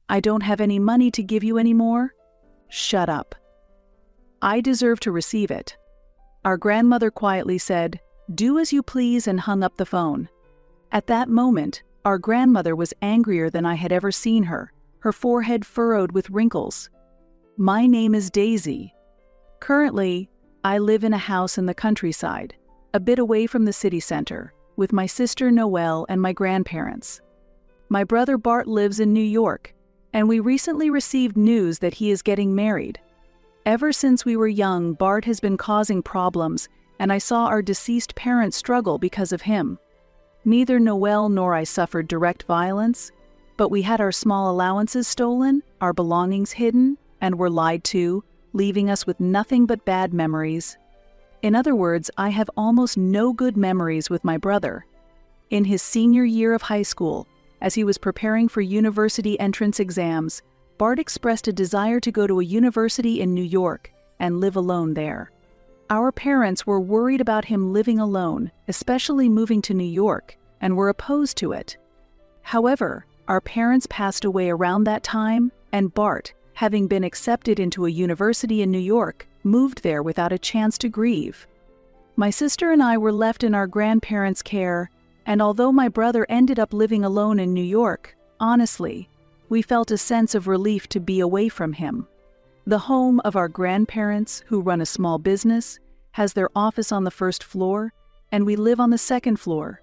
I don't have any money to give you anymore? Shut up. I deserve to receive it. Our grandmother quietly said, "Do as you please," and hung up the phone. At that moment, our grandmother was angrier than I had ever seen her, her forehead furrowed with wrinkles. My name is Daisy. Currently, I live in a house in the countryside, a bit away from the city center, with my sister Noelle and my grandparents. My brother Bart lives in New York, and we recently received news that he is getting married. Ever since we were young, Bart has been causing problems, and I saw our deceased parents struggle because of him. Neither Noelle nor I suffered direct violence, but we had our small allowances stolen, our belongings hidden, and were lied to, leaving us with nothing but bad memories. In other words, I have almost no good memories with my brother. In his senior year of high school, as he was preparing for university entrance exams, Bart expressed a desire to go to a university in New York and live alone there. Our parents were worried about him living alone, especially moving to New York, and were opposed to it. However, our parents passed away around that time, and Bart, having been accepted into a university in New York, moved there without a chance to grieve. My sister and I were left in our grandparents' care, and although my brother ended up living alone in New York, honestly, we felt a sense of relief to be away from him. The home of our grandparents, who run a small business, has their office on the first floor, and we live on the second floor.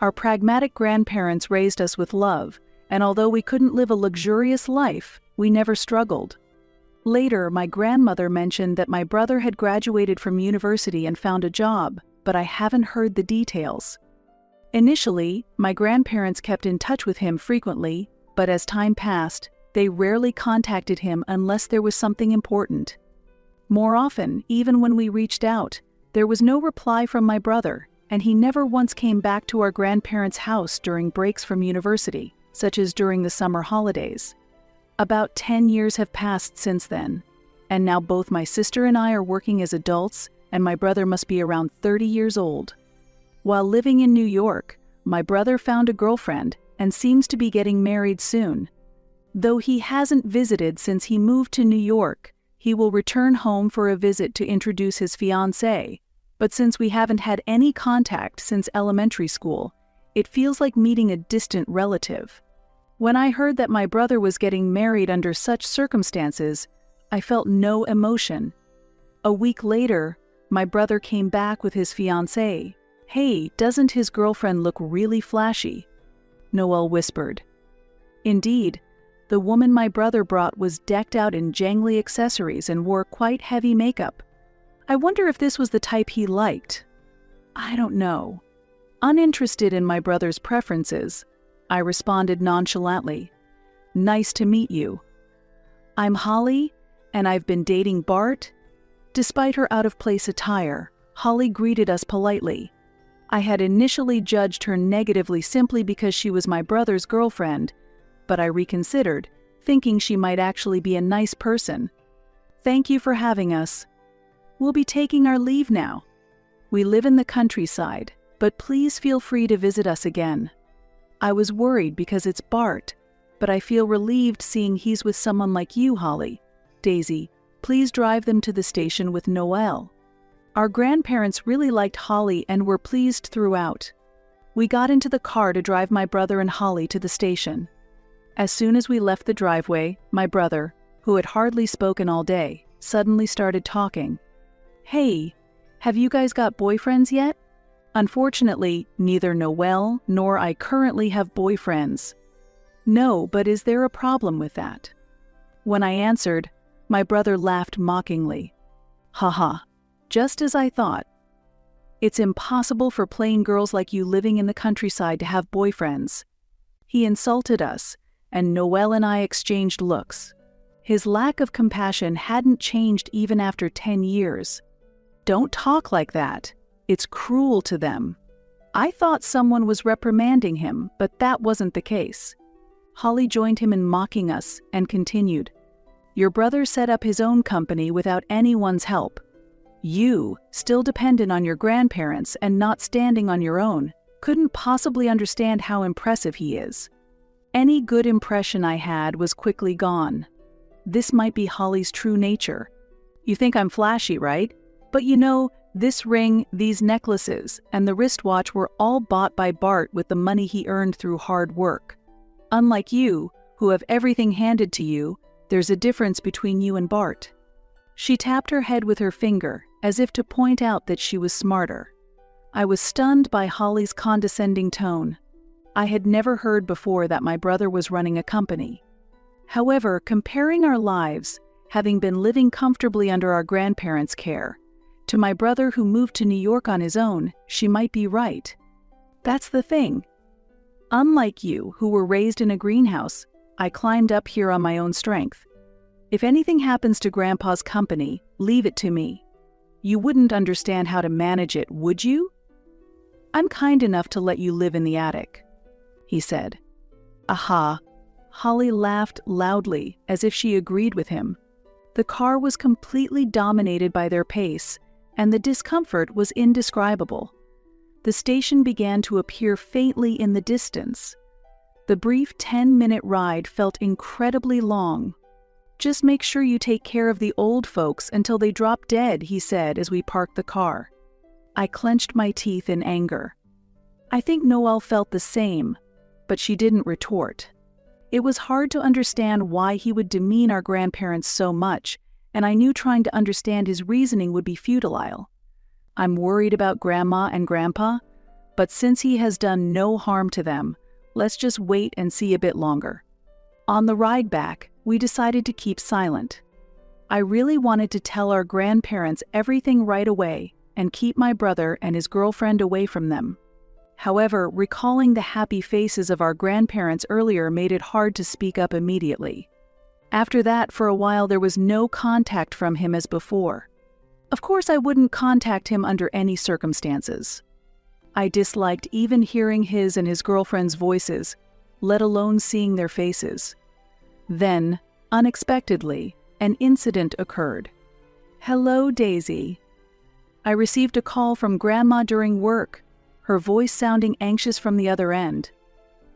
Our pragmatic grandparents raised us with love, and although we couldn't live a luxurious life, we never struggled. Later, my grandmother mentioned that my brother had graduated from university and found a job, but I haven't heard the details. Initially, my grandparents kept in touch with him frequently, but as time passed, they rarely contacted him unless there was something important. More often, even when we reached out, there was no reply from my brother, and he never once came back to our grandparents' house during breaks from university, such as during the summer holidays. About 10 years have passed since then, and now both my sister and I are working as adults, and my brother must be around 30 years old. While living in New York, my brother found a girlfriend and seems to be getting married soon. Though he hasn't visited since he moved to New York, he will return home for a visit to introduce his fiancée, but since we haven't had any contact since elementary school, it feels like meeting a distant relative. When I heard that my brother was getting married under such circumstances, I felt no emotion. A week later, my brother came back with his fiancée. "Hey, doesn't his girlfriend look really flashy?" Noelle whispered. Indeed, the woman my brother brought was decked out in jangly accessories and wore quite heavy makeup. I wonder if this was the type he liked. I don't know. Uninterested in my brother's preferences, I responded nonchalantly, "Nice to meet you. I'm Holly, and I've been dating Bart." Despite her out-of-place attire, Holly greeted us politely. I had initially judged her negatively simply because she was my brother's girlfriend, but I reconsidered, thinking she might actually be a nice person. "Thank you for having us. We'll be taking our leave now. We live in the countryside, but please feel free to visit us again." I was worried because it's Bart, but I feel relieved seeing he's with someone like you, Holly. Daisy, please drive them to the station with Noelle. Our grandparents really liked Holly and were pleased throughout. We got into the car to drive my brother and Holly to the station. As soon as we left the driveway, my brother, who had hardly spoken all day, suddenly started talking. "Hey, have you guys got boyfriends yet?" Unfortunately, neither Noelle nor I currently have boyfriends. "No, but is there a problem with that?" When I answered, my brother laughed mockingly. "Haha, just as I thought. It's impossible for plain girls like you living in the countryside to have boyfriends." He insulted us, and Noelle and I exchanged looks. His lack of compassion hadn't changed even after 10 years. "Don't talk like that. It's cruel to them." I thought someone was reprimanding him, but that wasn't the case. Holly joined him in mocking us and continued, "Your brother set up his own company without anyone's help. You, still dependent on your grandparents and not standing on your own, couldn't possibly understand how impressive he is." Any good impression I had was quickly gone. This might be Holly's true nature. You think I'm flashy, right? But you know, this ring, these necklaces, and the wristwatch were all bought by Bart with the money he earned through hard work. Unlike you, who have everything handed to you, there's a difference between you and Bart. She tapped her head with her finger, as if to point out that she was smarter. I was stunned by Holly's condescending tone. I had never heard before that my brother was running a company. However, comparing our lives, having been living comfortably under our grandparents' care, to my brother who moved to New York on his own, she might be right. That's the thing. Unlike you, who were raised in a greenhouse, I climbed up here on my own strength. If anything happens to Grandpa's company, leave it to me. You wouldn't understand how to manage it, would you? I'm kind enough to let you live in the attic, he said. Aha! Holly laughed loudly, as if she agreed with him. The car was completely dominated by their pace, and the discomfort was indescribable. The station began to appear faintly in the distance. The brief 10-minute ride felt incredibly long. Just make sure you take care of the old folks until they drop dead, he said as we parked the car. I clenched my teeth in anger. I think Noelle felt the same, but she didn't retort. It was hard to understand why he would demean our grandparents so much, and I knew trying to understand his reasoning would be futile. I'm worried about Grandma and Grandpa, but since he has done no harm to them, let's just wait and see a bit longer. On the ride back, we decided to keep silent. I really wanted to tell our grandparents everything right away and keep my brother and his girlfriend away from them. However, recalling the happy faces of our grandparents earlier made it hard to speak up immediately. After that, for a while there was no contact from him as before. Of course, I wouldn't contact him under any circumstances. I disliked even hearing his and his girlfriend's voices, let alone seeing their faces. Then, unexpectedly, an incident occurred. Hello, Daisy. I received a call from Grandma during work, her voice sounding anxious from the other end.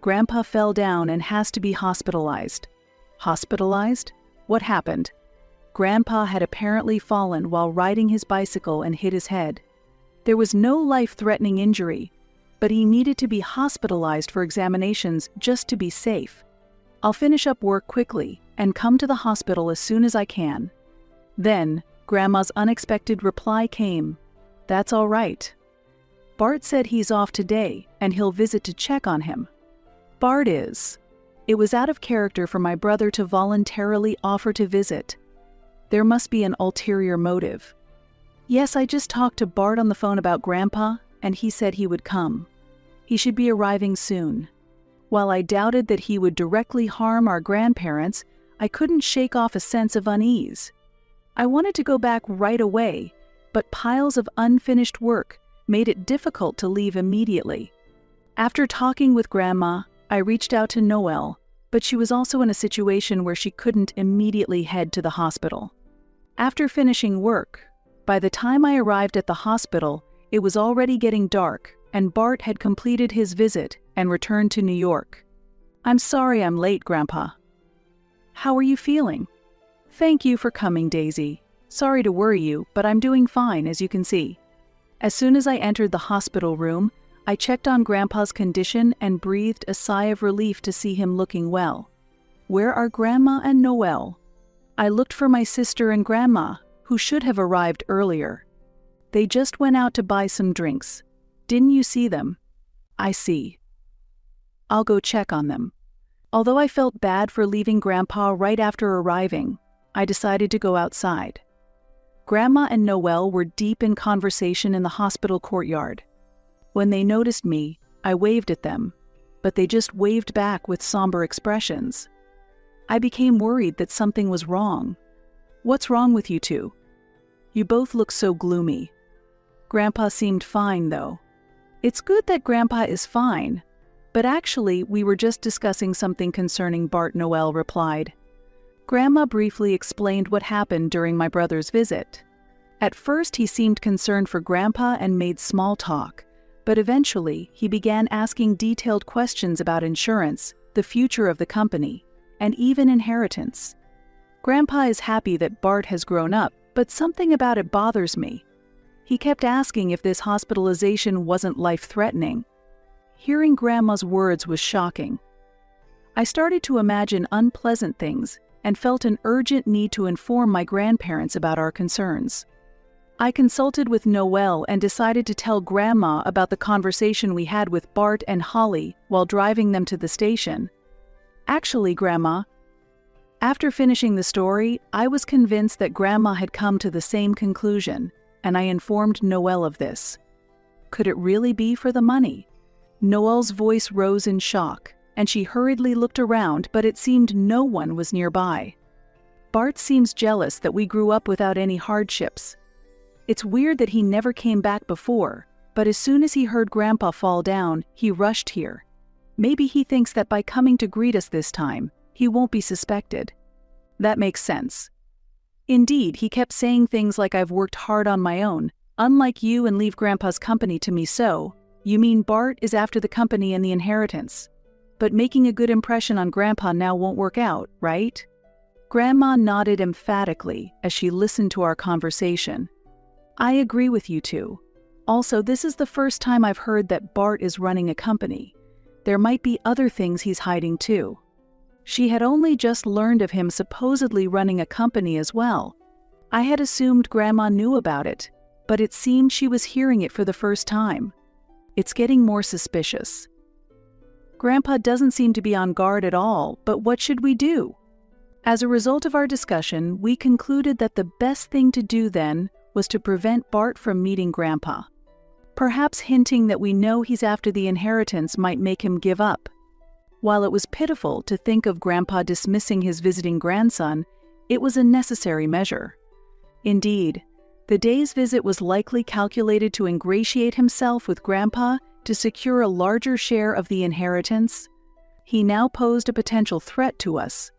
Grandpa fell down and has to be hospitalized. Hospitalized? What happened? Grandpa had apparently fallen while riding his bicycle and hit his head. There was no life-threatening injury, but he needed to be hospitalized for examinations just to be safe. I'll finish up work quickly and come to the hospital as soon as I can. Then, Grandma's unexpected reply came. That's all right. Bart said he's off today and he'll visit to check on him. Bart is. It was out of character for my brother to voluntarily offer to visit. There must be an ulterior motive. Yes, I just talked to Bart on the phone about Grandpa, and he said he would come. He should be arriving soon. While I doubted that he would directly harm our grandparents, I couldn't shake off a sense of unease. I wanted to go back right away, but piles of unfinished work made it difficult to leave immediately. After talking with Grandma, I reached out to Noelle, but she was also in a situation where she couldn't immediately head to the hospital. After finishing work, by the time I arrived at the hospital, it was already getting dark, and Bart had completed his visit and returned to New York. I'm sorry I'm late, Grandpa. How are you feeling? Thank you for coming, Daisy. Sorry to worry you, but I'm doing fine, as you can see. As soon as I entered the hospital room, I checked on Grandpa's condition and breathed a sigh of relief to see him looking well. Where are Grandma and Noelle? I looked for my sister and Grandma, who should have arrived earlier. They just went out to buy some drinks. Didn't you see them? I see. I'll go check on them. Although I felt bad for leaving Grandpa right after arriving, I decided to go outside. Grandma and Noelle were deep in conversation in the hospital courtyard. When they noticed me, I waved at them, but they just waved back with somber expressions. I became worried that something was wrong. What's wrong with you two? You both look so gloomy. Grandpa seemed fine, though. It's good that Grandpa is fine, but actually we were just discussing something concerning Bart, Noelle replied. Grandma briefly explained what happened during my brother's visit. At first he seemed concerned for Grandpa and made small talk, but eventually he began asking detailed questions about insurance, the future of the company, and even inheritance. Grandpa is happy that Bart has grown up, but something about it bothers me. He kept asking if this hospitalization wasn't life-threatening. Hearing Grandma's words was shocking. I started to imagine unpleasant things and felt an urgent need to inform my grandparents about our concerns. I consulted with Noelle and decided to tell Grandma about the conversation we had with Bart and Holly while driving them to the station. Actually, Grandma, after finishing the story, I was convinced that Grandma had come to the same conclusion, and I informed Noelle of this. Could it really be for the money? Noelle's voice rose in shock, and she hurriedly looked around, but it seemed no one was nearby. Bart seems jealous that we grew up without any hardships. It's weird that he never came back before, but as soon as he heard Grandpa fall down, he rushed here. Maybe he thinks that by coming to greet us this time, he won't be suspected. That makes sense. Indeed, he kept saying things like I've worked hard on my own, unlike you, and leave Grandpa's company to me. So, you mean Bart is after the company and the inheritance? But making a good impression on Grandpa now won't work out, right? Grandma nodded emphatically as she listened to our conversation. I agree with you two. Also, this is the first time I've heard that Bart is running a company. There might be other things he's hiding too. She had only just learned of him supposedly running a company as well. I had assumed Grandma knew about it, but it seemed she was hearing it for the first time. It's getting more suspicious. Grandpa doesn't seem to be on guard at all, but what should we do? As a result of our discussion, we concluded that the best thing to do then was to prevent Bart from meeting Grandpa. Perhaps hinting that we know he's after the inheritance might make him give up. While it was pitiful to think of Grandpa dismissing his visiting grandson, it was a necessary measure. Indeed, the day's visit was likely calculated to ingratiate himself with Grandpa to secure a larger share of the inheritance. He now posed a potential threat to us.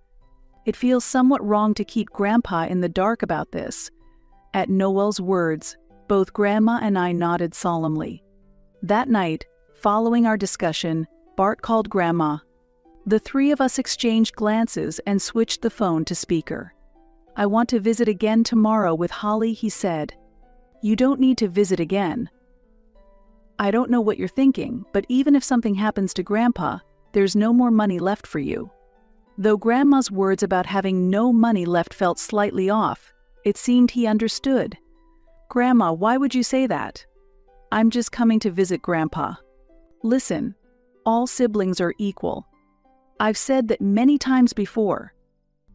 It feels somewhat wrong to keep Grandpa in the dark about this. At Noelle's words, both Grandma and I nodded solemnly. That night, following our discussion, Bart called Grandma. The three of us exchanged glances and switched the phone to speaker. I want to visit again tomorrow with Holly, he said. You don't need to visit again. I don't know what you're thinking, but even if something happens to Grandpa, there's no more money left for you. Though Grandma's words about having no money left felt slightly off, it seemed he understood. Grandma, why would you say that? I'm just coming to visit Grandpa. Listen, all siblings are equal. I've said that many times before.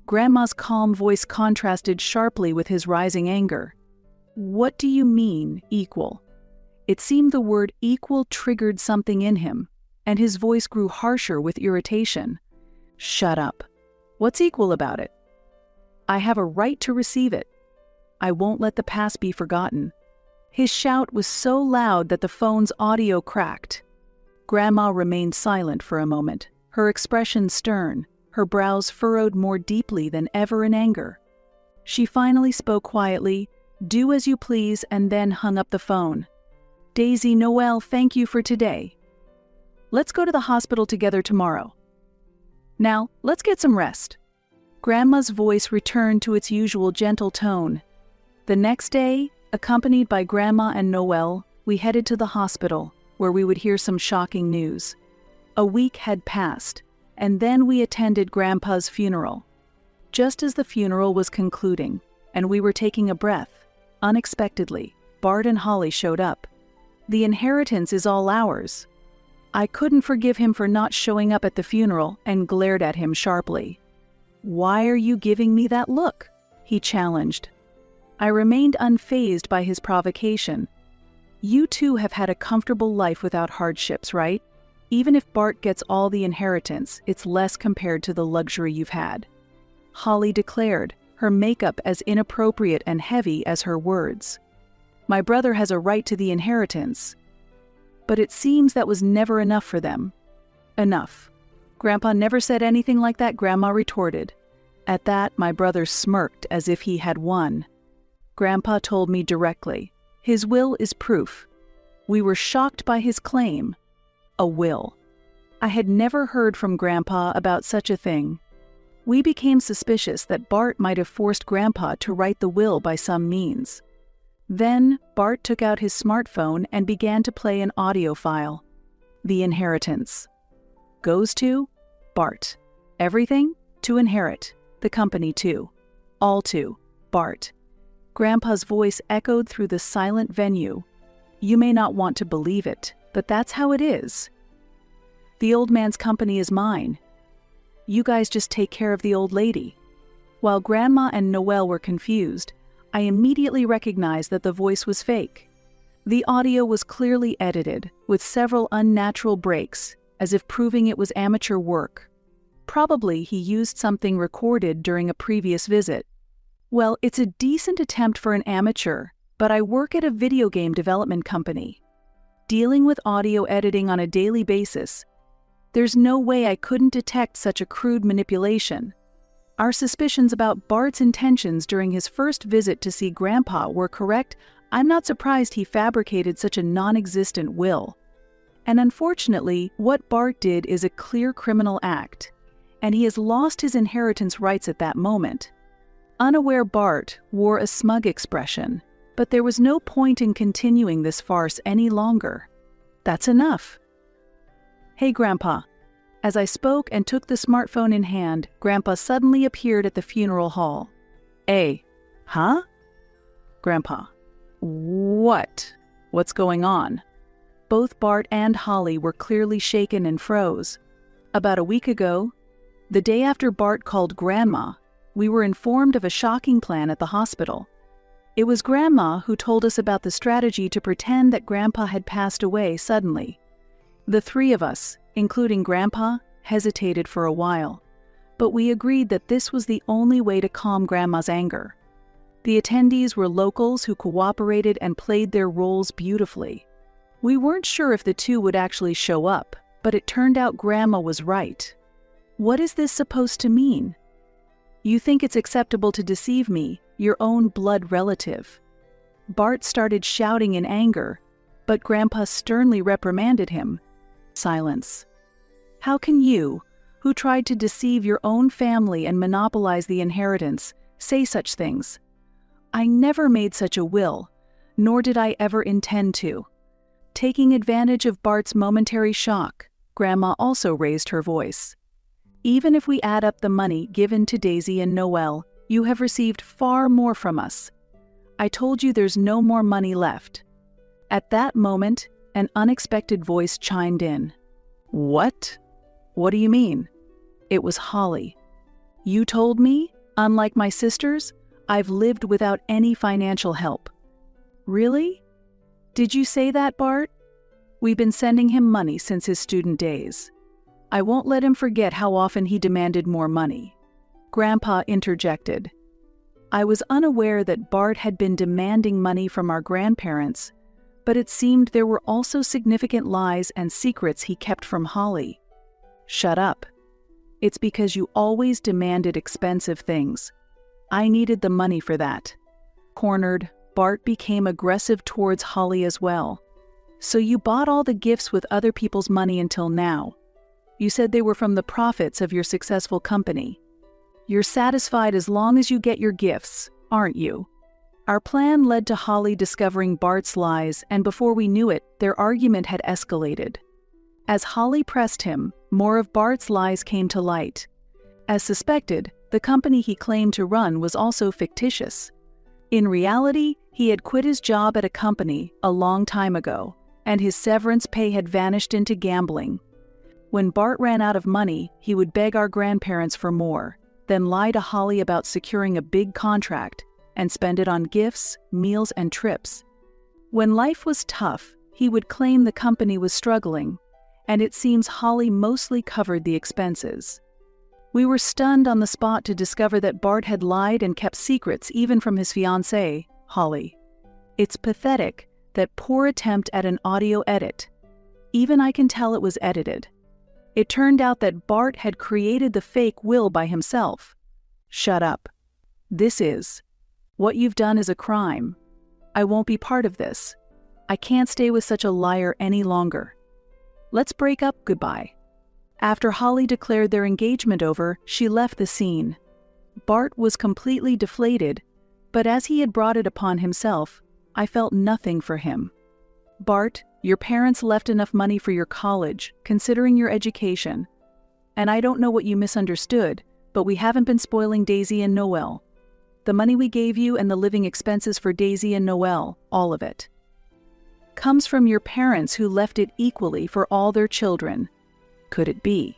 Grandma's calm voice contrasted sharply with his rising anger. What do you mean, equal? It seemed the word equal triggered something in him, and his voice grew harsher with irritation. Shut up. What's equal about it? I have a right to receive it. I won't let the past be forgotten. His shout was so loud that the phone's audio cracked. Grandma remained silent for a moment, her expression stern, her brows furrowed more deeply than ever in anger. She finally spoke quietly, "Do as you please," and then hung up the phone. Daisy, Noelle, thank you for today. Let's go to the hospital together tomorrow. Now, let's get some rest. Grandma's voice returned to its usual gentle tone. The next day, accompanied by Grandma and Noelle, we headed to the hospital, where we would hear some shocking news. A week had passed, and then we attended Grandpa's funeral. Just as the funeral was concluding, and we were taking a breath, unexpectedly, Bart and Holly showed up. The inheritance is all ours. I couldn't forgive him for not showing up at the funeral and glared at him sharply. Why are you giving me that look? He challenged. I remained unfazed by his provocation. You two have had a comfortable life without hardships, right? Even if Bart gets all the inheritance, it's less compared to the luxury you've had. Holly declared, her makeup as inappropriate and heavy as her words. My brother has a right to the inheritance. But it seems that was never enough for them. Enough. Grandpa never said anything like that, Grandma retorted. At that, my brother smirked as if he had won. Grandpa told me directly, his will is proof. We were shocked by his claim. A will. I had never heard from Grandpa about such a thing. We became suspicious that Bart might have forced Grandpa to write the will by some means. Then, Bart took out his smartphone and began to play an audio file. The inheritance. Goes to Bart. Everything to inherit. The company too. All to Bart. Grandpa's voice echoed through the silent venue. You may not want to believe it, but that's how it is. The old man's company is mine. You guys just take care of the old lady. While Grandma and Noelle were confused, I immediately recognized that the voice was fake. The audio was clearly edited, with several unnatural breaks, as if proving it was amateur work. Probably he used something recorded during a previous visit. Well, it's a decent attempt for an amateur, but I work at a video game development company. Dealing with audio editing on a daily basis, there's no way I couldn't detect such a crude manipulation. Our suspicions about Bart's intentions during his first visit to see Grandpa were correct. I'm not surprised he fabricated such a non-existent will. And unfortunately, what Bart did is a clear criminal act, and he has lost his inheritance rights at that moment. Unaware Bart wore a smug expression, but there was no point in continuing this farce any longer. That's enough. Hey, Grandpa. As I spoke and took the smartphone in hand, Grandpa suddenly appeared at the funeral hall. Huh? Grandpa. What? What's going on? Both Bart and Holly were clearly shaken and froze. About a week ago, the day after Bart called Grandma, we were informed of a shocking plan at the hospital. It was Grandma who told us about the strategy to pretend that Grandpa had passed away suddenly. The three of us, including Grandpa, hesitated for a while, but we agreed that this was the only way to calm Grandma's anger. The attendees were locals who cooperated and played their roles beautifully. We weren't sure if the two would actually show up, but it turned out Grandma was right. What is this supposed to mean? You think it's acceptable to deceive me, your own blood relative? Bart started shouting in anger, but Grandpa sternly reprimanded him. Silence. How can you, who tried to deceive your own family and monopolize the inheritance, say such things? I never made such a will, nor did I ever intend to. Taking advantage of Bart's momentary shock, Grandma also raised her voice. Even if we add up the money given to Daisy and Noelle, you have received far more from us. I told you there's no more money left. At that moment, an unexpected voice chimed in. What? What do you mean? It was Holly. You told me, unlike my sisters, I've lived without any financial help. Really? Did you say that, Bart? We've been sending him money since his student days. I won't let him forget how often he demanded more money. Grandpa interjected. I was unaware that Bart had been demanding money from our grandparents, but it seemed there were also significant lies and secrets he kept from Holly. Shut up. It's because you always demanded expensive things. I needed the money for that. Cornered, Bart became aggressive towards Holly as well. So you bought all the gifts with other people's money until now. You said they were from the profits of your successful company. You're satisfied as long as you get your gifts, aren't you? Our plan led to Holly discovering Bart's lies, and before we knew it, their argument had escalated. As Holly pressed him, more of Bart's lies came to light. As suspected, the company he claimed to run was also fictitious. In reality, he had quit his job at a company a long time ago, and his severance pay had vanished into gambling. When Bart ran out of money, he would beg our grandparents for more, then lie to Holly about securing a big contract, and spend it on gifts, meals, and trips. When life was tough, he would claim the company was struggling, and it seems Holly mostly covered the expenses. We were stunned on the spot to discover that Bart had lied and kept secrets even from his fiancée, Holly. It's pathetic, that poor attempt at an audio edit. Even I can tell it was edited. It turned out that Bart had created the fake will by himself. Shut up. What you've done is a crime. I won't be part of this. I can't stay with such a liar any longer. Let's break up, goodbye. After Holly declared their engagement over, she left the scene. Bart was completely deflated, but as he had brought it upon himself, I felt nothing for him. Bart, your parents left enough money for your college, considering your education. And I don't know what you misunderstood, but we haven't been spoiling Daisy and Noelle. The money we gave you and the living expenses for Daisy and Noelle, all of it, comes from your parents who left it equally for all their children. Could it be?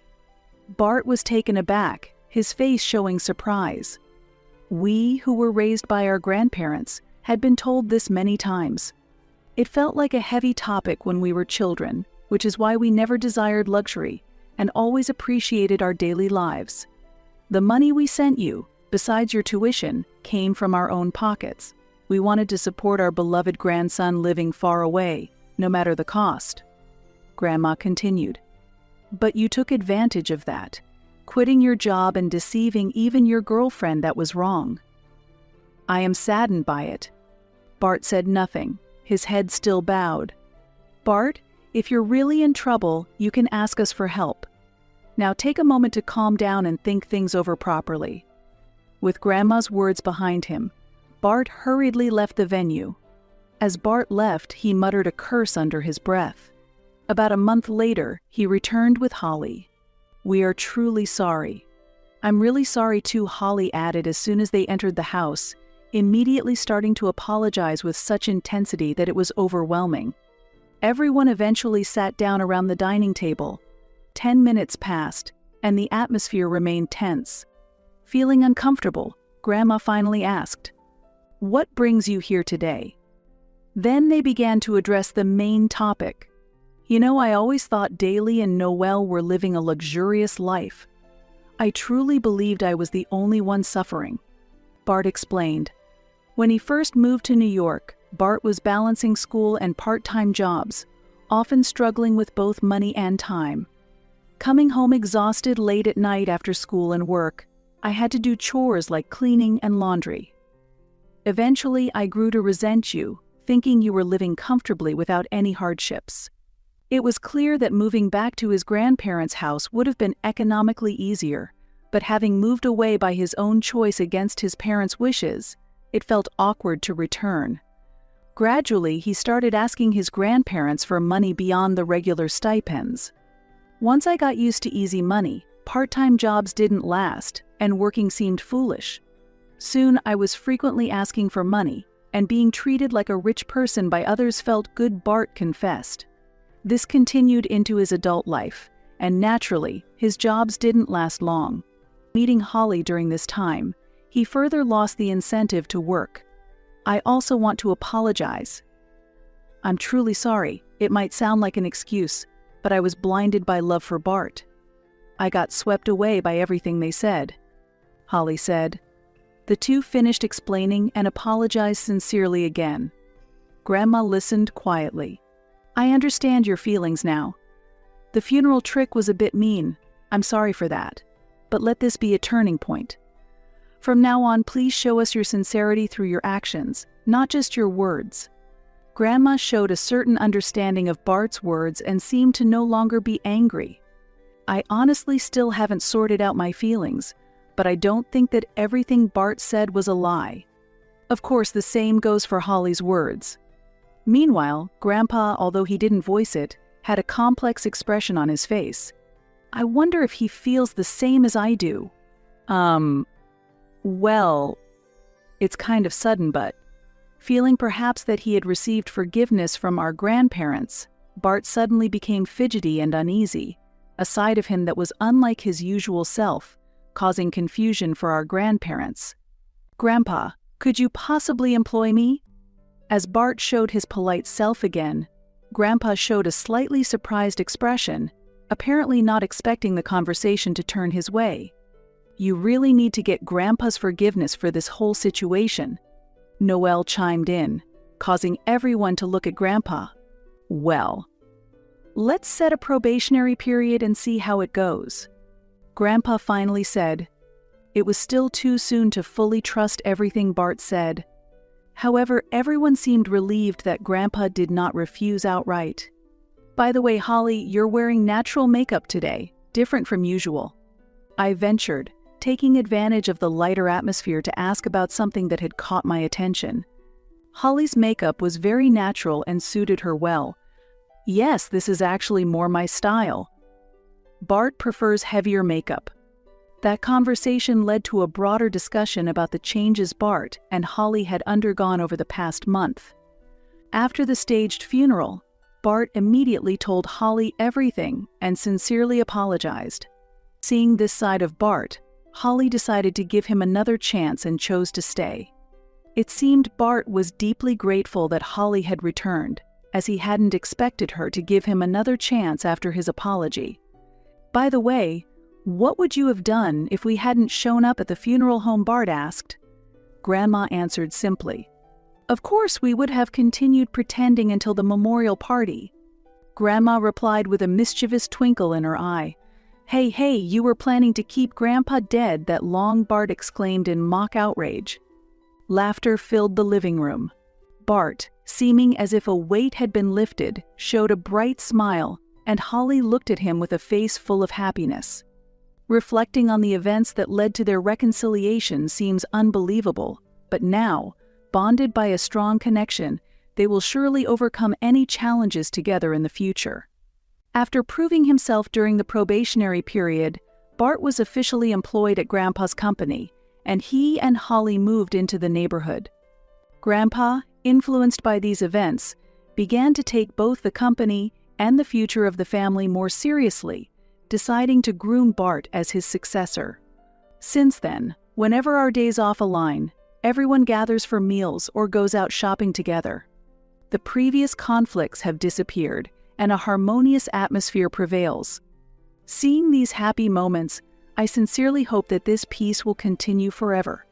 Bart was taken aback, his face showing surprise. We, who were raised by our grandparents, had been told this many times. It felt like a heavy topic when we were children, which is why we never desired luxury and always appreciated our daily lives. The money we sent you, besides your tuition, came from our own pockets. We wanted to support our beloved grandson living far away, no matter the cost. Grandma continued. But you took advantage of that, quitting your job and deceiving even your girlfriend. That was wrong. I am saddened by it. Bart said nothing, his head still bowed. Bart, if you're really in trouble, you can ask us for help. Now take a moment to calm down and think things over properly. With Grandma's words behind him, Bart hurriedly left the venue. As Bart left, he muttered a curse under his breath. About a month later, he returned with Holly. We are truly sorry. I'm really sorry too, Holly added as soon as they entered the house, immediately starting to apologize with such intensity that it was overwhelming. Everyone eventually sat down around the dining table. 10 minutes passed, and the atmosphere remained tense. Feeling uncomfortable, Grandma finally asked, "What brings you here today?" Then they began to address the main topic. You know, I always thought Daly and Noelle were living a luxurious life. I truly believed I was the only one suffering. Bart explained. When he first moved to New York, Bart was balancing school and part-time jobs, often struggling with both money and time. Coming home exhausted late at night after school and work, I had to do chores like cleaning and laundry. Eventually, I grew to resent you, thinking you were living comfortably without any hardships. It was clear that moving back to his grandparents' house would have been economically easier, but having moved away by his own choice against his parents' wishes, it felt awkward to return. Gradually, he started asking his grandparents for money beyond the regular stipends. Once I got used to easy money, part-time jobs didn't last, and working seemed foolish. Soon, I was frequently asking for money, and being treated like a rich person by others felt good, Bart confessed. This continued into his adult life, and naturally, his jobs didn't last long. Meeting Holly during this time, he further lost the incentive to work. I also want to apologize. I'm truly sorry. It might sound like an excuse, but I was blinded by love for Bart. I got swept away by everything they said, Holly said. The two finished explaining and apologized sincerely again. Grandma listened quietly. I understand your feelings now. The funeral trick was a bit mean. I'm sorry for that. But let this be a turning point. From now on, please show us your sincerity through your actions, not just your words. Grandma showed a certain understanding of Bart's words and seemed to no longer be angry. I honestly still haven't sorted out my feelings, but I don't think that everything Bart said was a lie. Of course, the same goes for Holly's words. Meanwhile, Grandpa, although he didn't voice it, had a complex expression on his face. I wonder if he feels the same as I do. Well, it's kind of sudden, but feeling perhaps that he had received forgiveness from our grandparents, Bart suddenly became fidgety and uneasy, a side of him that was unlike his usual self, causing confusion for our grandparents. Grandpa, could you possibly employ me? As Bart showed his polite self again, Grandpa showed a slightly surprised expression, apparently not expecting the conversation to turn his way. You really need to get Grandpa's forgiveness for this whole situation, Noelle chimed in, causing everyone to look at Grandpa. Well, let's set a probationary period and see how it goes. Grandpa finally said. It was still too soon to fully trust everything Bart said. However, everyone seemed relieved that Grandpa did not refuse outright. By the way, Holly, you're wearing natural makeup today. different from usual. I ventured, taking advantage of the lighter atmosphere to ask about something that had caught my attention. Holly's makeup was very natural and suited her well. Yes, this is actually more my style. Bart prefers heavier makeup. That conversation led to a broader discussion about the changes Bart and Holly had undergone over the past month. After the staged funeral, Bart immediately told Holly everything and sincerely apologized. Seeing this side of Bart, Holly decided to give him another chance and chose to stay. It seemed Bart was deeply grateful that Holly had returned, as he hadn't expected her to give him another chance after his apology. By the way, what would you have done if we hadn't shown up at the funeral home? Bart asked. Grandma answered simply, "Of course we would have continued pretending until the memorial party." Grandma replied with a mischievous twinkle in her eye. Hey, you were planning to keep Grandpa dead that long?" Bart exclaimed in mock outrage. Laughter filled the living room. Bart, seeming as if a weight had been lifted, showed a bright smile, and Holly looked at him with a face full of happiness. Reflecting on the events that led to their reconciliation seems unbelievable, but now, bonded by a strong connection, they will surely overcome any challenges together in the future. After proving himself during the probationary period, Bart was officially employed at Grandpa's company, and he and Holly moved into the neighborhood. Grandpa, influenced by these events, began to take both the company and the future of the family more seriously, deciding to groom Bart as his successor. Since then, whenever our days off align, everyone gathers for meals or goes out shopping together. The previous conflicts have disappeared, and a harmonious atmosphere prevails. Seeing these happy moments, I sincerely hope that this peace will continue forever.